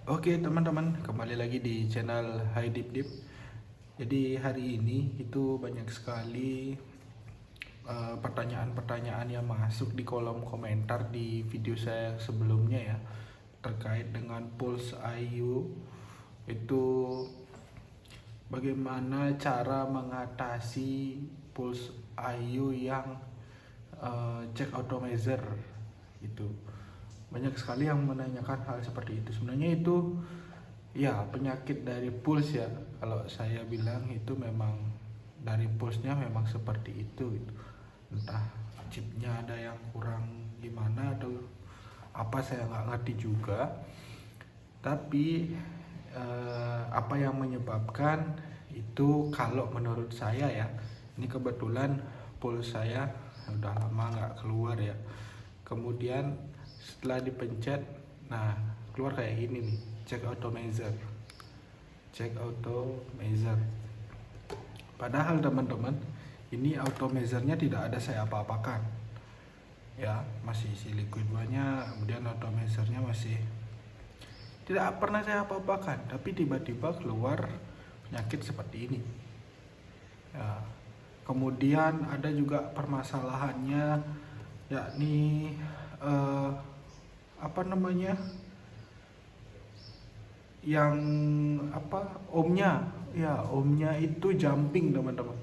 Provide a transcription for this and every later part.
Oke teman-teman, kembali lagi di channel Hai Dip Dip. Jadi hari ini itu banyak sekali pertanyaan-pertanyaan yang masuk di kolom komentar di video saya sebelumnya ya, terkait dengan Pulse IU. Itu bagaimana cara mengatasi Pulse IU yang check automizer itu. Banyak sekali yang menanyakan hal seperti itu. Sebenarnya itu ya penyakit dari pulse ya. Kalau saya bilang itu memang dari pulsnya memang seperti itu gitu. Entah chipnya ada yang kurang gimana atau apa, saya nggak ngerti juga. Tapi apa yang menyebabkan itu, kalau menurut saya ya, ini kebetulan pulse saya udah lama nggak keluar ya. Kemudian setelah dipencet, nah keluar kayak gini nih, check automizer. Padahal teman-teman, ini automezernya tidak ada saya apa-apakan ya, masih isi liquid banyak. Kemudian automezernya masih tidak pernah saya apa-apakan, tapi tiba-tiba keluar penyakit seperti ini ya. Kemudian ada juga permasalahannya, yakni apa namanya, yang ohmnya ya, ohmnya itu jumping teman-teman.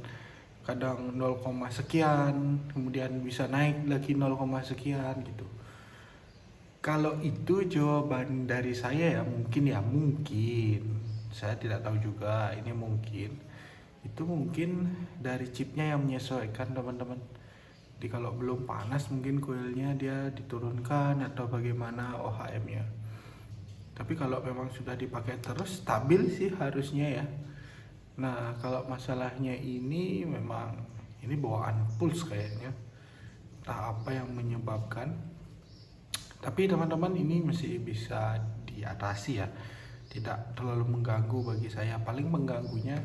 Kadang 0, sekian, kemudian bisa naik lagi 0, sekian gitu. Kalau itu jawaban dari saya ya, mungkin saya tidak tahu juga, ini mungkin itu mungkin dari chipnya yang menyesuaikan teman-teman. Jadi kalau belum panas mungkin coilnya dia diturunkan atau bagaimana OHM-nya. Tapi kalau memang sudah dipakai terus stabil sih harusnya ya. Nah kalau masalahnya ini memang ini bawaan pulse kayaknya, entah apa yang menyebabkan. Tapi teman-teman, ini masih bisa diatasi ya, tidak terlalu mengganggu bagi saya. Paling mengganggunya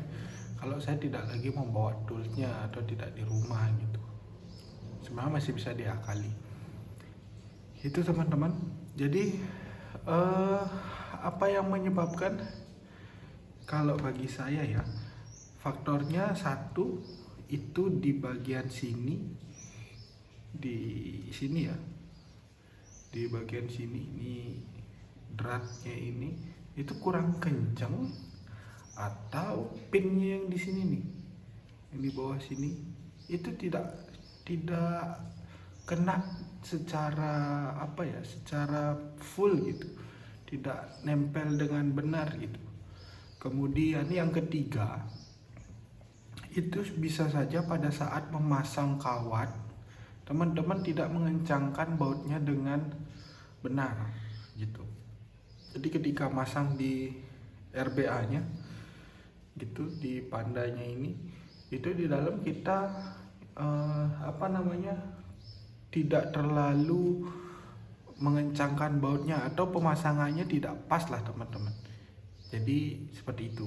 kalau saya tidak lagi membawa toolsnya atau tidak di rumah gitu. Sebenarnya masih bisa diakali. Itu teman-teman. Jadi apa yang menyebabkan, kalau bagi saya ya, faktornya satu itu di bagian sini, di sini ya, di bagian sini ini dratnya ini itu kurang kencang, atau pinnya yang di sini nih, yang di bawah sini itu tidak kena secara secara full gitu, tidak nempel dengan benar gitu. Kemudian yang ketiga, itu bisa saja pada saat memasang kawat teman-teman tidak mengencangkan bautnya dengan benar gitu. Jadi ketika masang di RBA-nya gitu, di pandanya ini, itu di dalam kita tidak terlalu mengencangkan bautnya, atau pemasangannya tidak pas lah teman-teman. Jadi seperti itu.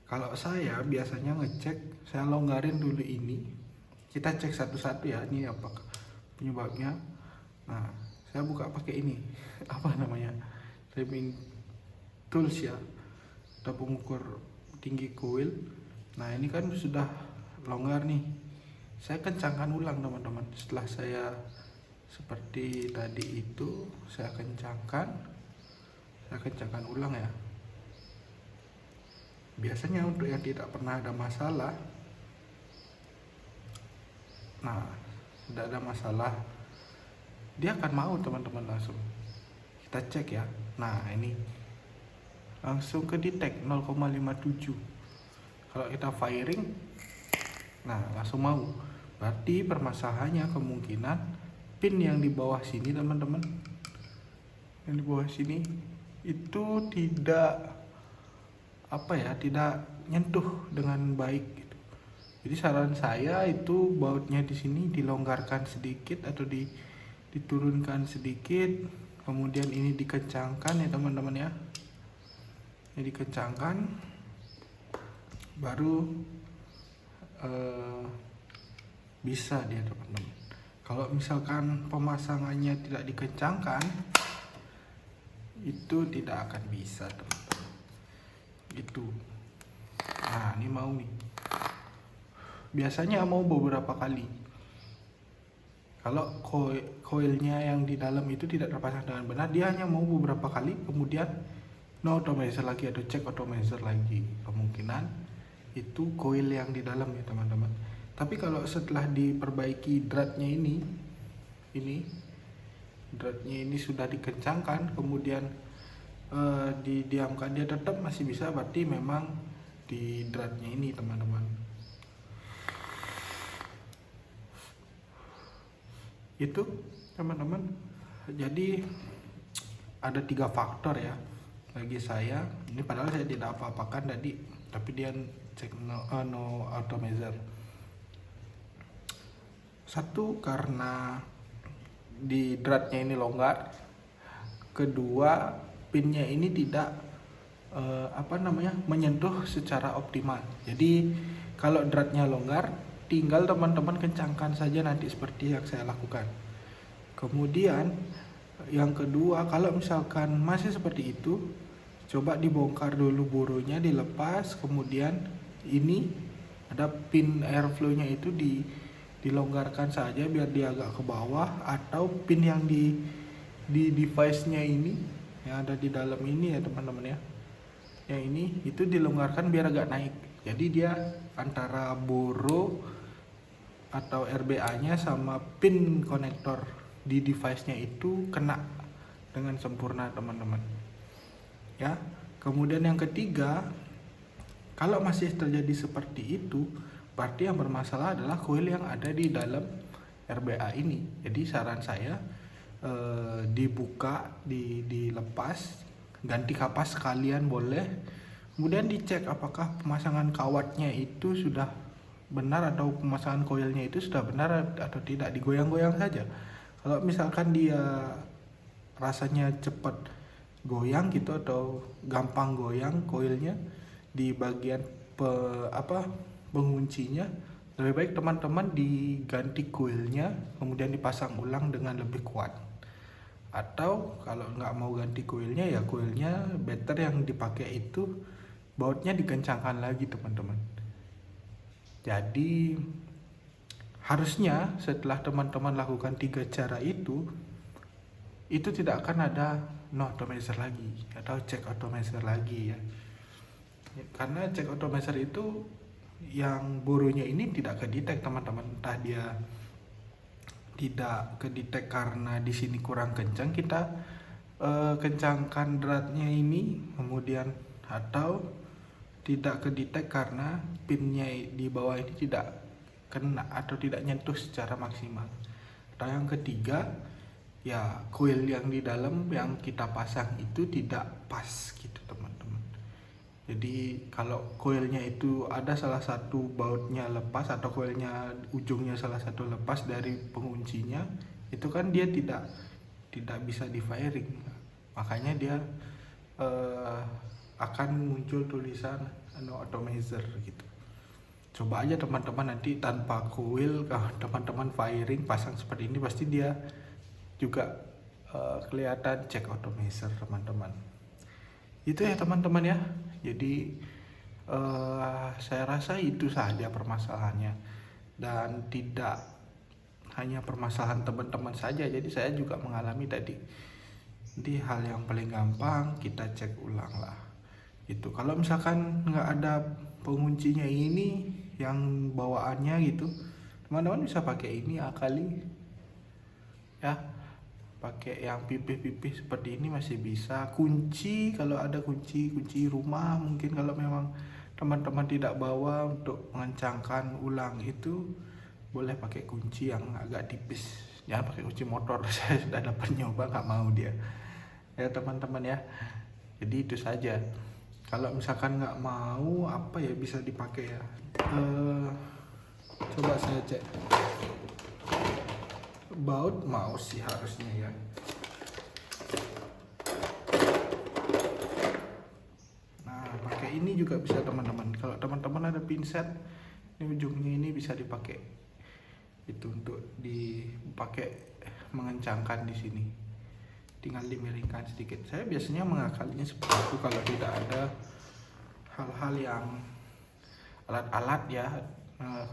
Kalau saya biasanya ngecek, saya longgarin dulu ini, kita cek satu-satu ya, ini apa penyebabnya. Nah saya buka pakai ini trimming tools ya, atau pengukur tinggi coil. Nah ini kan sudah longgar nih, saya kencangkan ulang teman-teman. Setelah saya seperti tadi itu, saya kencangkan ulang ya. Biasanya untuk yang tidak pernah ada masalah, nah tidak ada masalah, dia akan mau teman-teman. Langsung kita cek ya, nah ini langsung ke detect 0,57. Kalau kita firing, nah langsung mau. Berarti permasalahannya kemungkinan pin yang di bawah sini teman-teman, yang di bawah sini itu tidak tidak nyentuh dengan baik gitu. Jadi saran saya itu bautnya di sini dilonggarkan sedikit atau diturunkan sedikit, kemudian ini dikencangkan ya teman-teman ya. Ini dikencangkan, baru bisa dia teman-teman. Kalau misalkan pemasangannya tidak dikencangkan, itu tidak akan bisa teman-teman. Gitu. Nah ini mau nih, biasanya mau beberapa kali. Kalau coilnya yang di dalam itu tidak terpasang dengan benar, dia hanya mau beberapa kali, kemudian no atomizer lagi atau cek atomizer lagi. Kemungkinan itu coil yang di dalam ya teman-teman. Tapi kalau setelah diperbaiki dratnya ini dratnya ini sudah dikencangkan, kemudian didiamkan, dia tetap masih bisa, berarti memang di dratnya ini teman-teman. Itu teman-teman. Jadi ada 3 faktor ya bagi saya. Ini padahal saya tidak apa-apakan tadi, tapi dia cek no atomizer. Satu, karena di dratnya ini longgar. Kedua, pinnya ini tidak menyentuh secara optimal. Jadi kalau dratnya longgar, tinggal teman-teman kencangkan saja nanti seperti yang saya lakukan. Kemudian yang kedua, kalau misalkan masih seperti itu, coba dibongkar dulu burunya, dilepas, kemudian ini ada pin airflow-nya itu dilonggarkan saja biar dia agak ke bawah, atau pin yang di device-nya ini yang ada di dalam ini ya teman-teman ya, yang ini itu dilonggarkan biar agak naik. Jadi dia antara boro atau RBA-nya sama pin konektor di device-nya itu kena dengan sempurna teman-teman ya. Kemudian yang ketiga, kalau masih terjadi seperti itu, berarti yang bermasalah adalah coil yang ada di dalam RBA ini. Jadi saran saya dibuka, dilepas, ganti kapas sekalian boleh. Kemudian dicek apakah pemasangan kawatnya itu sudah benar atau pemasangan coilnya itu sudah benar atau tidak. Digoyang-goyang saja. Kalau misalkan dia rasanya cepat goyang gitu atau gampang goyang coilnya di bagian penguncinya, lebih baik teman-teman diganti coilnya kemudian dipasang ulang dengan lebih kuat. Atau kalau nggak mau ganti coilnya, ya coilnya better yang dipakai itu bautnya dikencangkan lagi teman-teman. Jadi harusnya setelah teman-teman lakukan 3 cara itu tidak akan ada no atomizer lagi atau check atomizer lagi ya. Karena check atomizer itu yang borunya ini tidak kedetek teman-teman, entah dia tidak kedetek karena di sini kurang kencang, kita kencangkan dratnya ini kemudian, atau tidak kedetek karena pinnya di bawah ini tidak kena atau tidak nyentuh secara maksimal. Atau yang ketiga, ya coil yang di dalam yang kita pasang itu tidak pas gitu teman-teman. Jadi kalau coilnya itu ada salah satu bautnya lepas atau coilnya ujungnya salah satu lepas dari penguncinya, itu kan dia tidak bisa di firing. Makanya dia akan muncul tulisan no atomizer gitu. Coba aja teman-teman nanti tanpa coil, kalau teman-teman firing pasang seperti ini, pasti dia juga kelihatan check atomizer teman-teman. Itu ya teman-teman ya. Jadi saya rasa itu saja permasalahannya, dan tidak hanya permasalahan teman-teman saja, jadi saya juga mengalami tadi. Jadi hal yang paling gampang kita cek ulang lah gitu. Kalau misalkan nggak ada penguncinya ini yang bawaannya gitu, teman-teman bisa pakai ini kali ya, pakai yang pipih-pipih seperti ini masih bisa. Kunci, kalau ada kunci rumah, mungkin kalau memang teman-teman tidak bawa untuk mengencangkan ulang itu, boleh pakai kunci yang agak tipis, jangan pakai kunci motor. Saya sudah dapat nyoba, nggak mau dia ya teman-teman ya. Jadi itu saja. Kalau misalkan nggak mau, apa ya bisa dipakai ya, coba saya cek. Baut mouse sih harusnya ya. Nah pakai ini juga bisa teman-teman. Kalau teman-teman ada pinset, ini ujungnya ini bisa dipakai itu untuk dipakai mengencangkan di sini. tinggal dimiringkan sedikit. Saya biasanya mengakalinya seperti itu kalau tidak ada hal-hal yang alat-alat ya,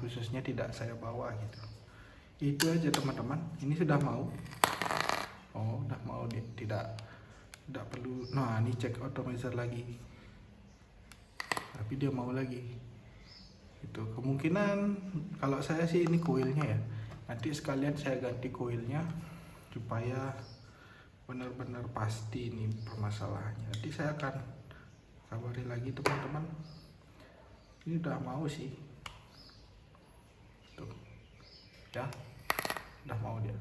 khususnya tidak saya bawa gitu. Itu aja teman-teman. Ini sudah mau. Oh, udah mau tidak perlu. Nah, ini cek atomizer lagi. Tapi dia mau lagi. Itu kemungkinan kalau saya sih ini koilnya ya. Nanti sekalian saya ganti koilnya supaya benar-benar pasti ini permasalahannya. Nanti saya akan kabari lagi teman-teman. Ini udah mau sih. Tuh. Ya. Udah mau dia.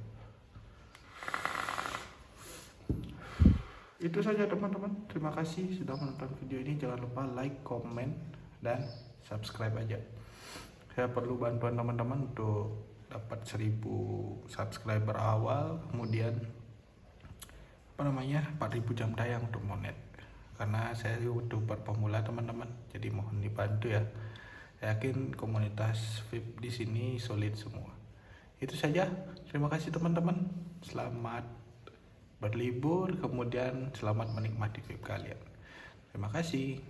Itu saja teman-teman. Terima kasih sudah menonton video ini. Jangan lupa like, komen, dan subscribe aja. Saya perlu bantuan teman-teman untuk dapat 1000 subscriber awal, kemudian 4.000 jam tayang untuk monet. Karena saya YouTuber pemula teman-teman, jadi mohon dibantu ya. Saya yakin komunitas VIP di sini solid semua. Itu saja. Terima kasih teman-teman. Selamat berlibur, kemudian selamat menikmati VIP kalian. Terima kasih.